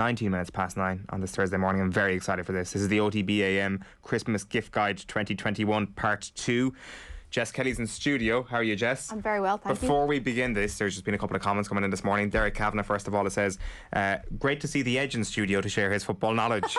19 minutes past 9 on this Thursday morning. I'm very excited for this. This is the OTB AM Christmas Gift Guide 2021 Part 2. Jess Kelly's in studio. How are you, Jess? I'm very well, thank you. Before we begin this, there's just been a couple of comments coming in this morning. Derek Kavanagh, first of all, it says, great to see the Edge in studio to share his football knowledge.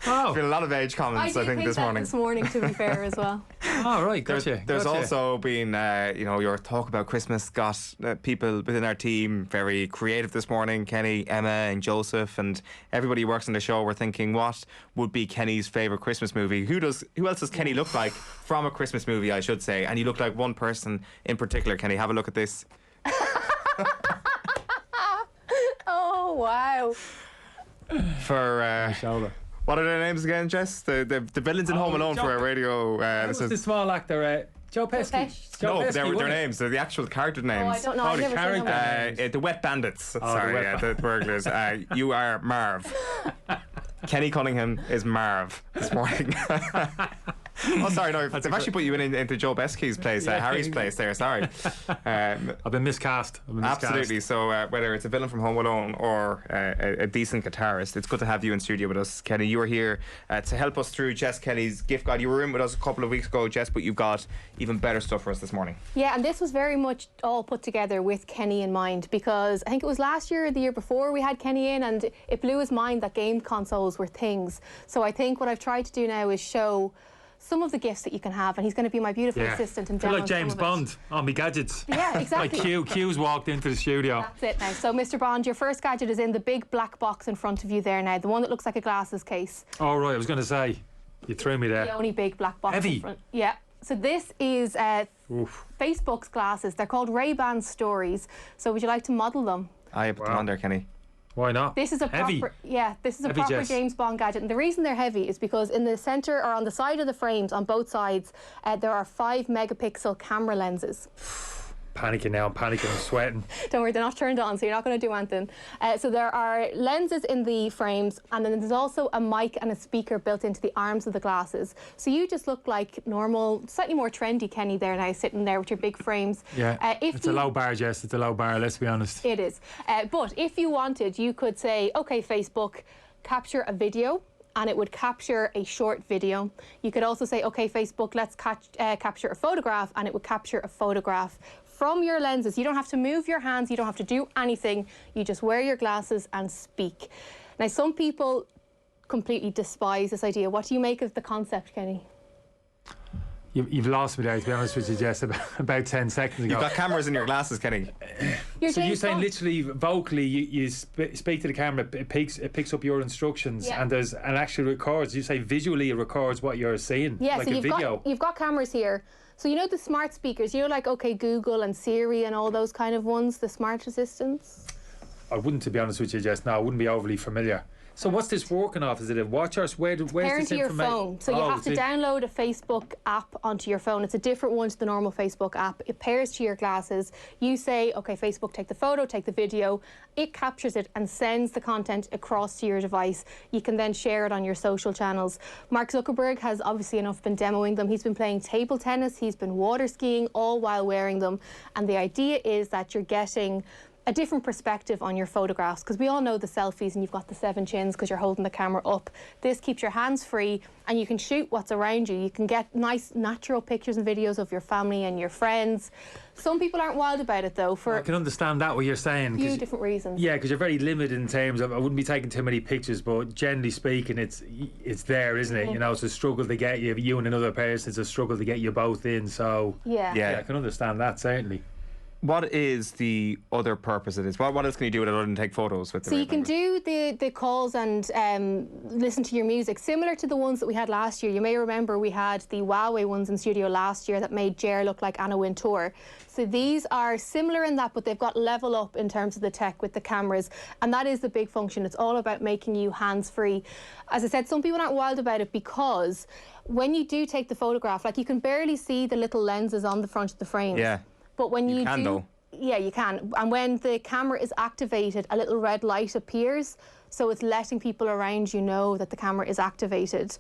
There's been a lot of Edge comments, I think, this morning. This morning, to be fair, as well. Oh, right, gotcha. There's also been, your talk about Christmas got people within our team very creative this morning. Kenny, Emma and Joseph and everybody who works on the show were thinking, what would be Kenny's favourite Christmas movie? Who else does Kenny look like from a Christmas movie, I should say? And you look like one person in particular, Kenny. Have a look at this. Oh, wow. For... shoulder. What are their names again, Jess? The villains in Home Alone for our radio. This is the small actor, Joe Pesci. No, their names. They're the actual character names. Oh, I don't know. I've never seen them. The Wet Bandits. Sorry, the burglars. You are Marv. Kenny Cunningham is Marv this morning. Oh, sorry, no, they've actually put you into Joe Pesci's place, Harry's place there, sorry. I've been miscast. Absolutely, so whether it's a villain from Home Alone or a decent guitarist, it's good to have you in studio with us, Kenny. You are here to help us through Jess Kelly's gift guide. You were in with us a couple of weeks ago, Jess, but you've got even better stuff for us this morning. Yeah, and this was very much all put together with Kenny in mind, because I think it was last year or the year before we had Kenny in, and it blew his mind that game consoles were things. So I think what I've tried to do now is show some of the gifts that you can have, and he's going to be my beautiful assistant and demo. Like James Bond on me gadgets. Yeah, exactly. Like Q's walked into the studio. That's it now. So, Mr. Bond, your first gadget is in the big black box in front of you there now, the one that looks like a glasses case. Oh, right, I was going to say, you threw me there. The only big black box Heavy. in front. Yeah. So this is Facebook's glasses. They're called Ray-Ban Stories. So would you like to model them? I put them on there, Kenny. Why not? This is a heavy. proper James Bond gadget, and the reason they're heavy is because in the centre or on the side of the frames on both sides there are 5 megapixel camera lenses. Panicking now, I'm sweating. Don't worry, they're not turned on, so you're not going to do anything. So there are lenses in the frames, and then there's also a mic and a speaker built into the arms of the glasses. So you just look like normal, slightly more trendy Kenny there now, sitting there with your big frames. Yeah, it's a low bar, Jess. It's a low bar, let's be honest. It is. But if you wanted, you could say, OK, Facebook, capture a video, and it would capture a short video. You could also say, OK, Facebook, let's capture a photograph, and it would capture a photograph from your lenses. You don't have to move your hands, you don't have to do anything. You just wear your glasses and speak. Now, some people completely despise this idea. What do you make of the concept, Kenny? You've lost me there, to be honest with you, Jess, about 10 seconds ago. You've got cameras in your glasses, Kenny. So you're saying literally vocally you speak to the camera, it picks up your instructions, and actually records. You say visually it records what you're seeing, like so a video. You've got cameras here. So you know the smart speakers, you know, like OK Google and Siri and all those kind of ones, the smart assistants? I wouldn't, to be honest with you, Jess. No, I wouldn't be overly familiar. So what's this working off? Is it a watch or where's this information? To your phone. So you have to download a Facebook app onto your phone. It's a different one to the normal Facebook app. It pairs to your glasses. You say, OK, Facebook, take the photo, take the video. It captures it and sends the content across to your device. You can then share it on your social channels. Mark Zuckerberg has obviously enough been demoing them. He's been playing table tennis. He's been water skiing, all while wearing them. And the idea is that you're getting a different perspective on your photographs, because we all know the selfies and you've got the 7 chins because you're holding the camera up. This keeps your hands free and you can shoot what's around you. You can get nice natural pictures and videos of your family and your friends. Some people aren't wild about it though, for I can understand that, what you're saying, a few different reasons. Yeah, because you're very limited in terms of, I wouldn't be taking too many pictures, but generally speaking it's there, isn't it? You know, it's a struggle to get you and another person, it's a struggle to get you both in. So yeah, I can understand that, certainly. What is the other purpose of this? What else can you do with it other than take photos with the So you can do the calls and listen to your music, similar to the ones that we had last year. You may remember we had the Huawei ones in studio last year that made Jer look like Anna Wintour. So these are similar in that, but they've got level up in terms of the tech with the cameras, and that is the big function. It's all about making you hands-free. As I said, some people aren't wild about it because when you do take the photograph, like, you can barely see the little lenses on the front of the frames. Yeah. But when you can, do, though. Yeah, you can. And when the camera is activated, a little red light appears, so it's letting people around you know that the camera is activated.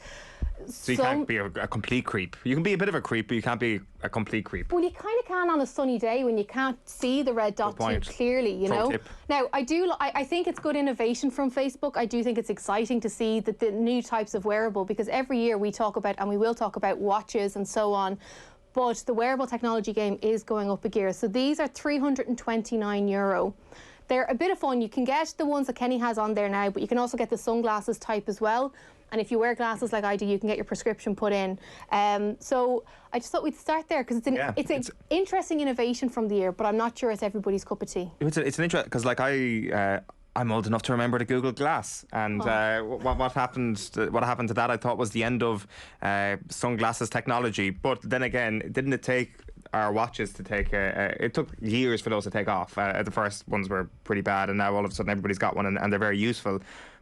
So you can't be a complete creep. You can be a bit of a creep, but you can't be a complete creep. Well, you kind of can on a sunny day when you can't see the red dot too clearly, you know. Tip. Now, I think it's good innovation from Facebook. I do think it's exciting to see that the new types of wearable, because every year we talk about, and we will talk about, watches and so on. But the wearable technology game is going up a gear. So these are €329. They're a bit of fun. You can get the ones that Kenny has on there now, but you can also get the sunglasses type as well. And if you wear glasses like I do, you can get your prescription put in. So I just thought we'd start there because it's an interesting innovation from the year, but I'm not sure it's everybody's cup of tea. It's an interest because, like, I'm old enough to remember the Google Glass, and what happened to that I thought was the end of sunglasses technology. But then again, didn't it take our watches to take it took years for those to take off. The first ones were pretty bad, and now all of a sudden everybody's got one, and they're very useful.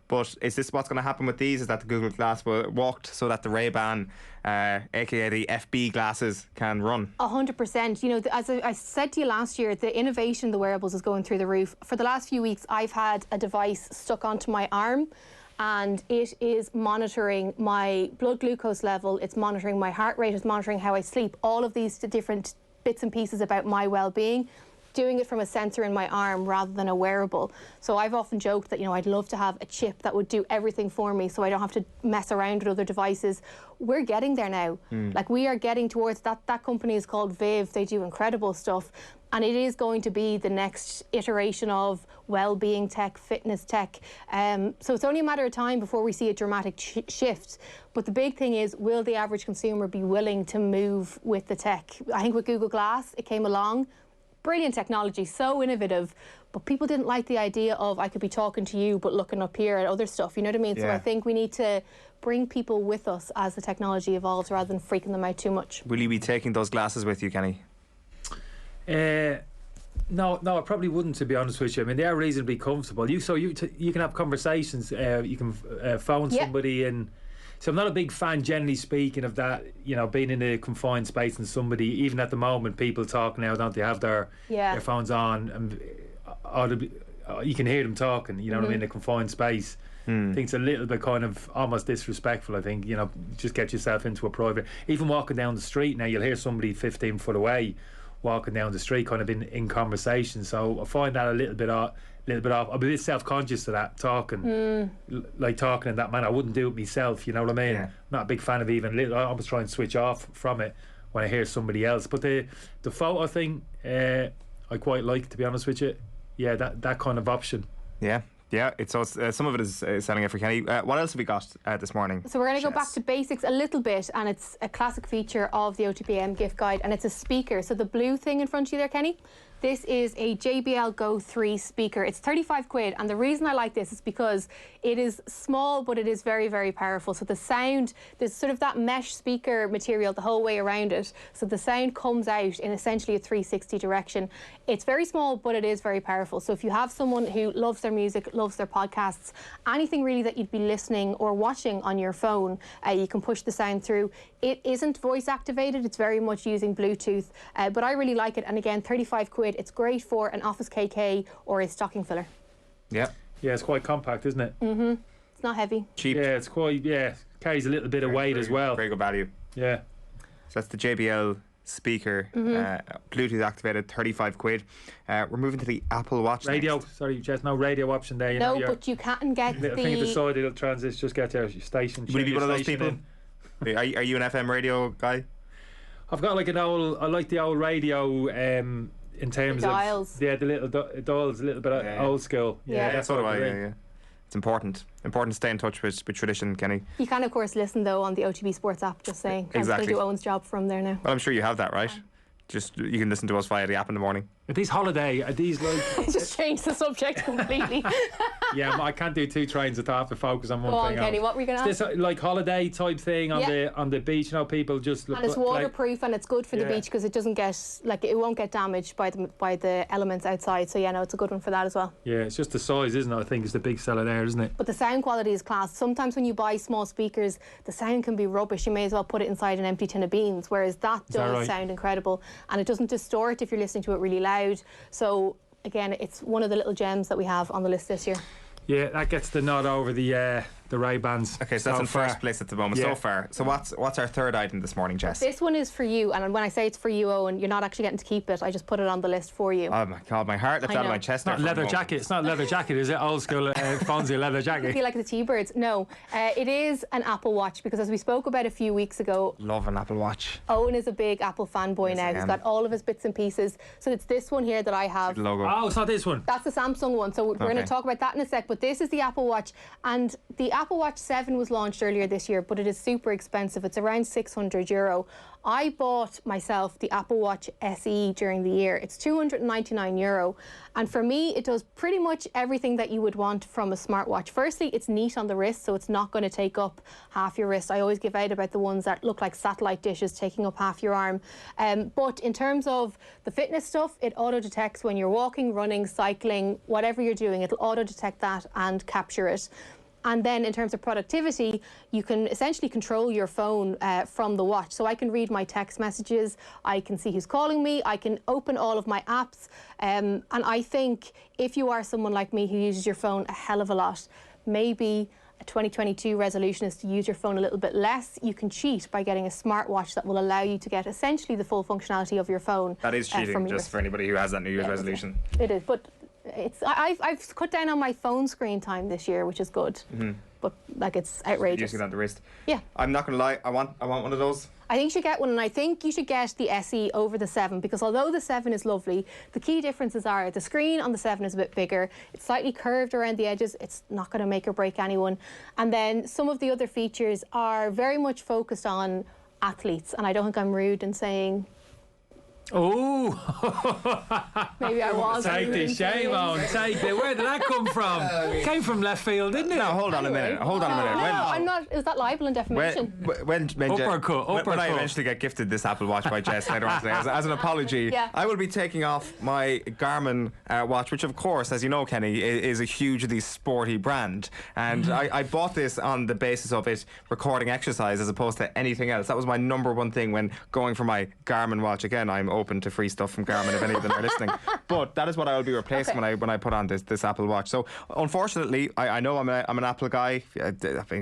But is this what's going to happen with these? Is that the Google Glass walked so that the Ray-Ban, aka the FB glasses, can run? 100%. You know, as I said to you last year, the innovation in the wearables is going through the roof. For the last few weeks, I've had a device stuck onto my arm, and it is monitoring my blood glucose level, it's monitoring my heart rate, it's monitoring how I sleep, all of these different bits and pieces about my well-being, doing it from a sensor in my arm rather than a wearable. So I've often joked that, you know, I'd love to have a chip that would do everything for me so I don't have to mess around with other devices. We're getting there now. Like, we are getting towards that. That company is called Viv. They do incredible stuff. And it is going to be the next iteration of well-being tech, fitness tech. So it's only a matter of time before we see a dramatic shift. But the big thing is, will the average consumer be willing to move with the tech? I think with Google Glass, it came along. Brilliant technology, so innovative, but people didn't like the idea of I could be talking to you but looking up here at other stuff, you know what I mean? Yeah. So I think we need to bring people with us as the technology evolves rather than freaking them out too much. Will you be taking those glasses with you, Kenny? No, I probably wouldn't, to be honest with you. I mean, they are reasonably comfortable. You can have conversations, you can phone somebody in. So I'm not a big fan, generally speaking, of that, you know, being in a confined space and somebody, even at the moment, people talk now, don't they, have their phones on, and you can hear them talking, you know what I mean, in a confined space. I think it's a little bit kind of almost disrespectful, I think, you know, just get yourself into a private, even walking down the street now, you'll hear somebody 15 foot away walking down the street kind of in conversation. So I find that a little bit off. I'm a bit self-conscious of that, talking like talking in that manner. I wouldn't do it myself, you know what I mean? I'm not a big fan of even I almost try and switch off from it when I hear somebody else. But the photo thing, I quite like, to be honest with you. Yeah, that kind of option. Yeah, it's some of it is selling it for Kenny. What else have we got this morning? So we're going to go back to basics a little bit, and it's a classic feature of the OTB AM gift guide, and it's a speaker. So the blue thing in front of you there, Kenny, this is a Jbl Go 3 speaker. It's 35 quid, and the reason I like this is because it is small, but it is very, very powerful. So the sound, there's sort of that mesh speaker material the whole way around it. So the sound comes out in essentially a 360 direction. It's very small, but it is very powerful. So if you have someone who loves their music, loves their podcasts, anything really that you'd be listening or watching on your phone, you can push the sound through. It isn't voice activated, it's very much using Bluetooth, but I really like it. And again, 35 quid. It's great for an office KK or a stocking filler. Yeah, it's quite compact, isn't it? It's not heavy. Cheap. Yeah, it's quite, carries a little bit of weight as well. Very good value. Yeah. So that's the JBL speaker, Bluetooth activated, 35 quid. We're moving to the Apple Watch radio next. Sorry, Jess, no radio option there. No, but you can't get the thing at the side, it'll transit, just get your station. Would you be one of those people? Are you an FM radio guy? I've got like I like the old radio in terms the dials. Of the little dials, a little bit old school. Yeah, that's what I. Yeah. It's important to stay in touch with tradition, Kenny. You can of course listen though on the OTB SPORTS app. Just saying, exactly. I'm going to do Owen's job from there now. Well, I'm sure you have that, right? Just you can listen to us via the app in the morning. Are these holiday? Are these like? Just change the subject completely. Yeah, I can't do two trains. I have to focus on one thing. Go on, Kenny. What were you going to ask? This like holiday type thing on the beach. You know, people just. And it's waterproof and it's good for the beach because it doesn't get it won't get damaged by the elements outside. So it's a good one for that as well. Yeah, it's just the size, isn't it? I think is the big seller there, isn't it? But the sound quality is class. Sometimes when you buy small speakers, the sound can be rubbish. You may as well put it inside an empty tin of beans. Whereas that does sound incredible, and it doesn't distort if you're listening to it really loud. So again, it's one of the little gems that we have on the list this year. Yeah, that gets the nod over the the Ray-Bans. Okay, so that's in first place at the moment so far. So what's our third item this morning, Jess? This one is for you, and when I say it's for you, Owen, you're not actually getting to keep it. I just put it on the list for you. Oh my God, my heart left out of my chest. It's not leather jacket. It's not leather jacket, is it? Old school Fonzie leather jacket. I feel like the T-Birds. No, it is an Apple Watch, because as we spoke about a few weeks ago, love an Apple Watch. Owen is a big Apple fanboy now. He's got all of his bits and pieces. So it's this one here that I have. The logo. Oh, it's not this one. That's the Samsung one. So we're going to talk about that in a sec. But this is the Apple Watch, and the Apple Watch 7 was launched earlier this year, but it is super expensive. It's around €600. I bought myself the Apple Watch SE during the year. It's €299, and for me it does pretty much everything that you would want from a smartwatch. Firstly, it's neat on the wrist, so it's not going to take up half your wrist. I always give out about the ones that look like satellite dishes taking up half your arm. But in terms of the fitness stuff, it auto detects when you're walking, running, cycling, whatever you're doing, it'll auto detect that and capture it. And then in terms of productivity, you can essentially control your phone from the watch. So I can read my text messages, I can see who's calling me, I can open all of my apps. And I think if you are someone like me who uses your phone a hell of a lot, maybe a 2022 resolution is to use your phone a little bit less. You can cheat by getting a smartwatch that will allow you to get essentially the full functionality of your phone. That is cheating, just for anybody who has that New Year's resolution. It is, but I've cut down on my phone screen time this year, which is good. But like, it's outrageous. Using it on the wrist. Yeah. I'm not going to lie, I want one of those. I think you should get one, and I think you should get the SE over the 7, because although the 7 is lovely, the key differences are the screen on the 7 is a bit bigger, it's slightly curved around the edges, it's not going to make or break anyone. And then some of the other features are very much focused on athletes, and I don't think I'm rude in saying... Oh, maybe I was. Take the shame on. Take it. Where did that come from? Came from left field, didn't it? No, hold on a minute. Hold on a minute. No, I'm not. Is that libel and defamation? When I uppercut. eventually get gifted this Apple Watch by Jess later on today, as an apology, I will be taking off my Garmin watch, which of course, as you know, Kenny, is a hugely sporty brand. And I bought this on the basis of it recording exercise as opposed to anything else. That was my number one thing when going for my Garmin watch. Again, I'm open to free stuff from Garmin if any of them are listening, but that is what I will be replacing when I put on this Apple Watch. So unfortunately, I know I'm an Apple guy,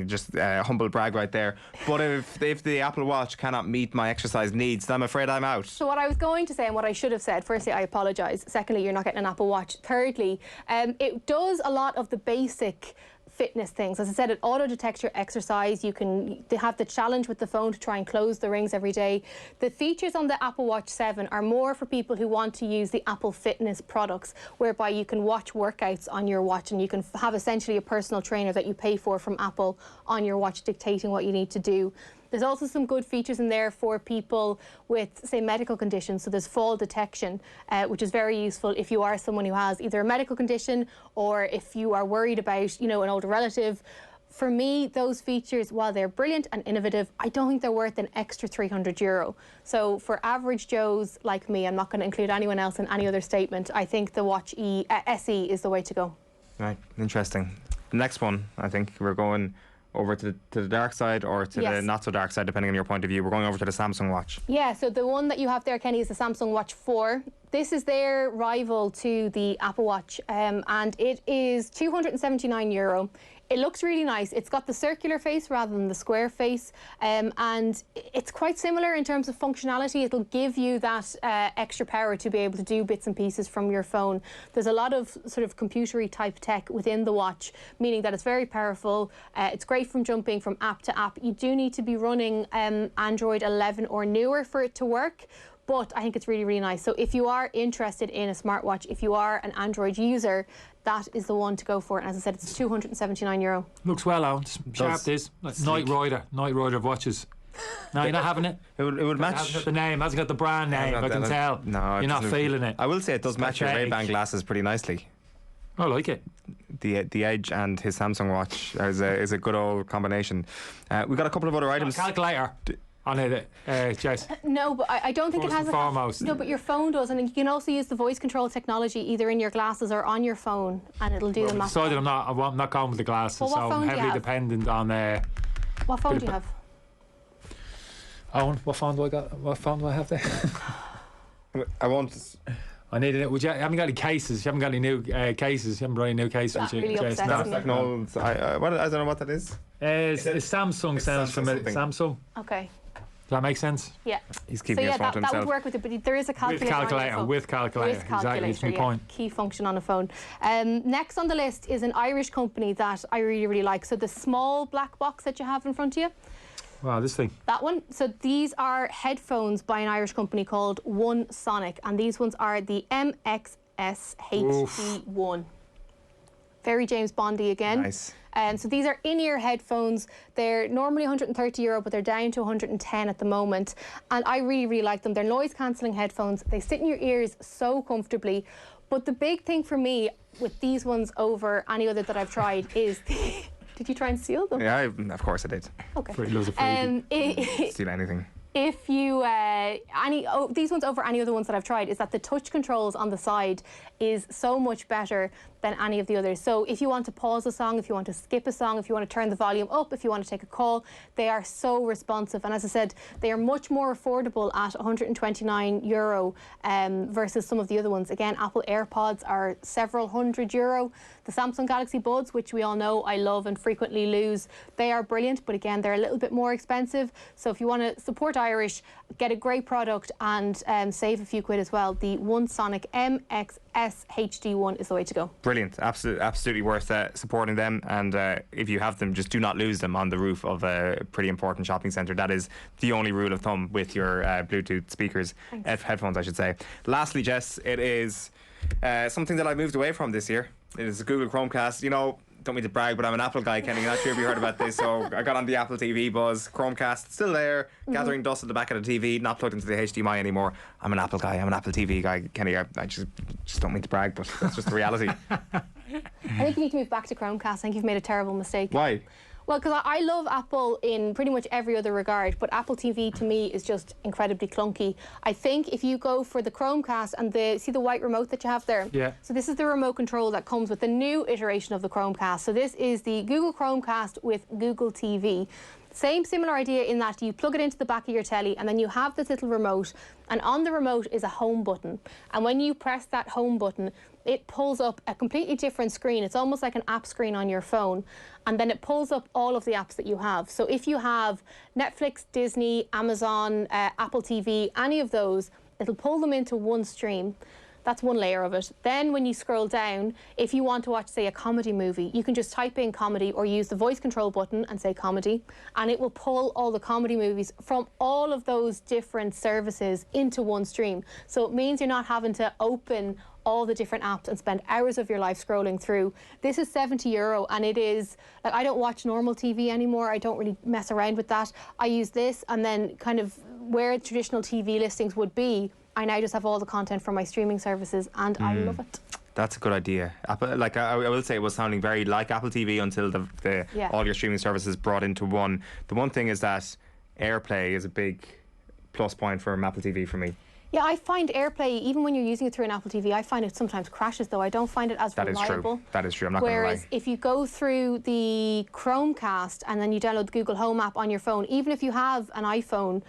just humble brag right there, but if the Apple Watch cannot meet my exercise needs, then I'm afraid I'm out. So what I was going to say, and what I should have said, firstly, I apologise. Secondly, you're not getting an Apple Watch. Thirdly, it does a lot of the basic fitness things. As I said, it auto detects your exercise. You can have the challenge with the phone to try and close the rings every day. The features on the Apple Watch 7 are more for people who want to use the Apple Fitness products, whereby you can watch workouts on your watch, and you can have essentially a personal trainer that you pay for from Apple on your watch dictating what you need to do. There's also some good features in there for people with, say, medical conditions. So there's fall detection, which is very useful if you are someone who has either a medical condition or if you are worried about, an older relative. For me, those features, while they're brilliant and innovative, I don't think they're worth an extra €300. So for average Joes like me, I'm not going to include anyone else in any other statement, I think the Watch SE is the way to go. Right, interesting. The next one, I think we're going over to the dark side or to the not so dark side, depending on your point of view. We're going over to the Samsung Watch. Yeah, so the one that you have there, Kenny, is the Samsung Watch 4. This is their rival to the Apple Watch, and it is €279. It looks really nice. It's got the circular face rather than the square face, and it's quite similar in terms of functionality. It'll give you that extra power to be able to do bits and pieces from your phone. There's a lot of sort of computery type tech within the watch, meaning that it's very powerful. It's great from jumping from app to app. You do need to be running Android 11 or newer for it to work, but I think it's really, really nice. So if you are interested in a smartwatch, if you are an Android user, that is the one to go for. And as I said, it's €279. Looks well out. Sharp this. Night Rider of watches. No, you're not having it? It would match. Hasn't got the name, hasn't got the brand name, I can tell. No, you're not feeling it. I will say it does match your Ray-Ban glasses pretty nicely. I like it. The Edge and his Samsung watch is a good old combination. We've got a couple of other items. Calculator. On it, Jess. No, but I don't think it has foremost. No, but your phone does, and you can also use the voice control technology either in your glasses or on your phone, and it'll do the math. Decided I'm not going with the glasses, well, so I'm heavily dependent on. What phone do you have? Owen, what phone do I got? What phone do I have there? I won't. I need it. I haven't got any cases. You haven't got any new cases. You haven't brought any new cases. That really upsets me. That's like an old. I don't know what that is. Samsung sounds familiar. Samsung. Okay. Does that make sense? Yeah. He's keeping his phone to himself. That would work with it, but there is a calculator. With calculator. Exactly. It's my point. Key function on a phone. Next on the list is an Irish company that I really, really like. So the small black box that you have in front of you. Wow, this thing. That one. So these are headphones by an Irish company called One Sonic, and these ones are the MXS HD1. Very James Bondy again. Nice. So these are in-ear headphones. They're normally €130, but they're down to 110 at the moment. And I really, really like them. They're noise-cancelling headphones. They sit in your ears so comfortably. But the big thing for me with these ones over any other that I've tried is... Did you try and steal them? Yeah, of course I did. Okay. Pretty loads of food. Steal anything. If you these ones over any other ones that I've tried is that the touch controls on the side is so much better than any of the others. So if you want to pause a song, if you want to skip a song, if you want to turn the volume up, if you want to take a call, they are so responsive. And as I said, they are much more affordable at €129 versus some of the other ones. Again, Apple AirPods are several €100. The Samsung Galaxy Buds, which we all know I love and frequently lose, they are brilliant, but again, they're a little bit more expensive. So if you want to support Irish, get a great product and save a few quid as well. The One Sonic MXS HD1 is the way to go. Brilliant. Absolutely worth supporting them. And if you have them, just do not lose them on the roof of a pretty important shopping centre. That is the only rule of thumb with your Bluetooth speakers, headphones, I should say. Lastly, Jess, it is something that I moved away from this year. It is a Google Chromecast. You know, don't mean to brag, but I'm an Apple guy, Kenny. I'm not sure if you heard about this. So I got on the Apple TV buzz. Chromecast still there, gathering dust at the back of the TV, not plugged into the HDMI anymore. I'm an Apple guy. I'm an Apple TV guy, Kenny. I just don't mean to brag, but that's just the reality. I think you need to move back to Chromecast. I think you've made a terrible mistake. Why? Well, because I love Apple in pretty much every other regard, but Apple TV to me is just incredibly clunky. I think if you go for the Chromecast and see the white remote that you have there? Yeah. So this is the remote control that comes with the new iteration of the Chromecast. So this is the Google Chromecast with Google TV. Similar idea in that you plug it into the back of your telly and then you have this little remote, and on the remote is a home button. And when you press that home button, it pulls up a completely different screen. It's almost like an app screen on your phone. And then it pulls up all of the apps that you have. So if you have Netflix, Disney, Amazon, Apple TV, any of those, it'll pull them into one stream. That's one layer of it. Then when you scroll down, if you want to watch, say, a comedy movie, you can just type in comedy or use the voice control button and say comedy, and it will pull all the comedy movies from all of those different services into one stream. So it means you're not having to open all the different apps and spend hours of your life scrolling through. This is €70, and it is, like, I don't watch normal TV anymore. I don't really mess around with that. I use this, and then kind of where traditional TV listings would be, I now just have all the content from my streaming services, and I love it. That's a good idea. Apple, like I will say, it was sounding very like Apple TV until all your streaming services brought into one. The one thing is that AirPlay is a big plus point from Apple TV for me. Yeah, I find AirPlay, even when you're using it through an Apple TV, I find it sometimes crashes, though. I don't find it as reliable. That is true. I'm not going to lie. Whereas if you go through the Chromecast and then you download the Google Home app on your phone, even if you have an iPhone,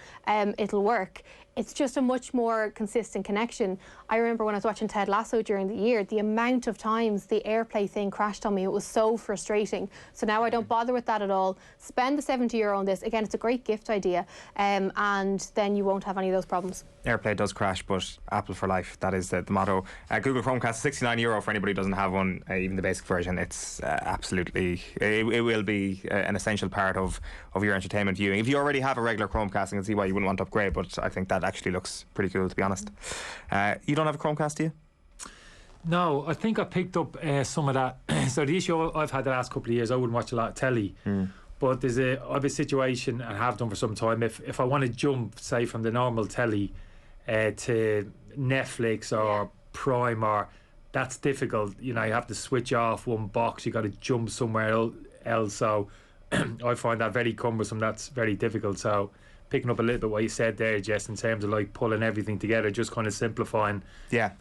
it'll work. It's just a much more consistent connection. I remember when I was watching Ted Lasso during the year, the amount of times the AirPlay thing crashed on me, it was so frustrating. So now I don't bother with that at all. Spend the €70 on this. Again, it's a great gift idea, and then you won't have any of those problems. AirPlay does crash, but Apple for life, that is the motto. Google Chromecast, €69 for anybody who doesn't have one, even the basic version. It's absolutely, it will be an essential part of your entertainment viewing. If you already have a regular Chromecast, I can see why you wouldn't want to upgrade, but I think that actually looks pretty cool, to be honest. You don't have a Chromecast, do you? No, I think I picked up some of that. So the issue I've had the last couple of years, I wouldn't watch a lot of telly. But I have a situation, and have done for some time, if I want to jump, say, from the normal telly to Netflix or Prime, or that's difficult. You know, you have to switch off one box, you got to jump somewhere else. So I find that very cumbersome. That's very difficult. So picking up a little bit what you said there, Jess, in terms of like pulling everything together, just kind of simplifying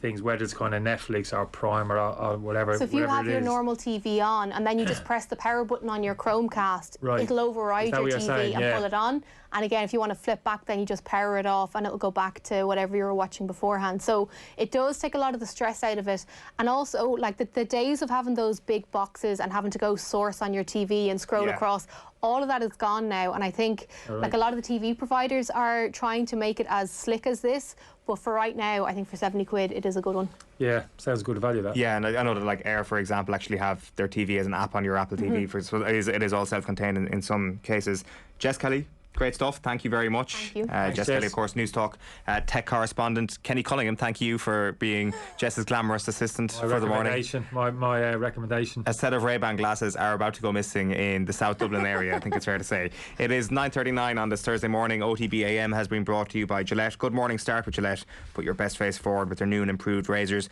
things, whether it's kind of Netflix or Prime or whatever. So if you have your normal TV on and then you just press the power button on your Chromecast, it'll override your TV and pull it on. And again, if you want to flip back, then you just power it off and it'll go back to whatever you were watching beforehand. So it does take a lot of the stress out of it. And also, like the days of having those big boxes and having to go source on your TV and scroll across, all of that is gone now. And I think like a lot of the TV providers are trying to make it as slick as this. But for right now, I think for 70 quid, it is a good one. Yeah, sounds good value, that. Yeah, and I know that like Air, for example, actually have their TV as an app on your Apple TV. So it is all self-contained in some cases. Jess Kelly, great stuff. Thank you very much. Thank you. Jess Kelly, of course, News Talk tech correspondent. Kenny Cunningham, thank you for being Jess's glamorous assistant for the morning. My recommendation. A set of Ray-Ban glasses are about to go missing in the South Dublin area, I think it's fair to say. It is 9:39 on this Thursday morning. OTB AM has been brought to you by Gillette. Good morning start with Gillette. Put your best face forward with their new and improved razors.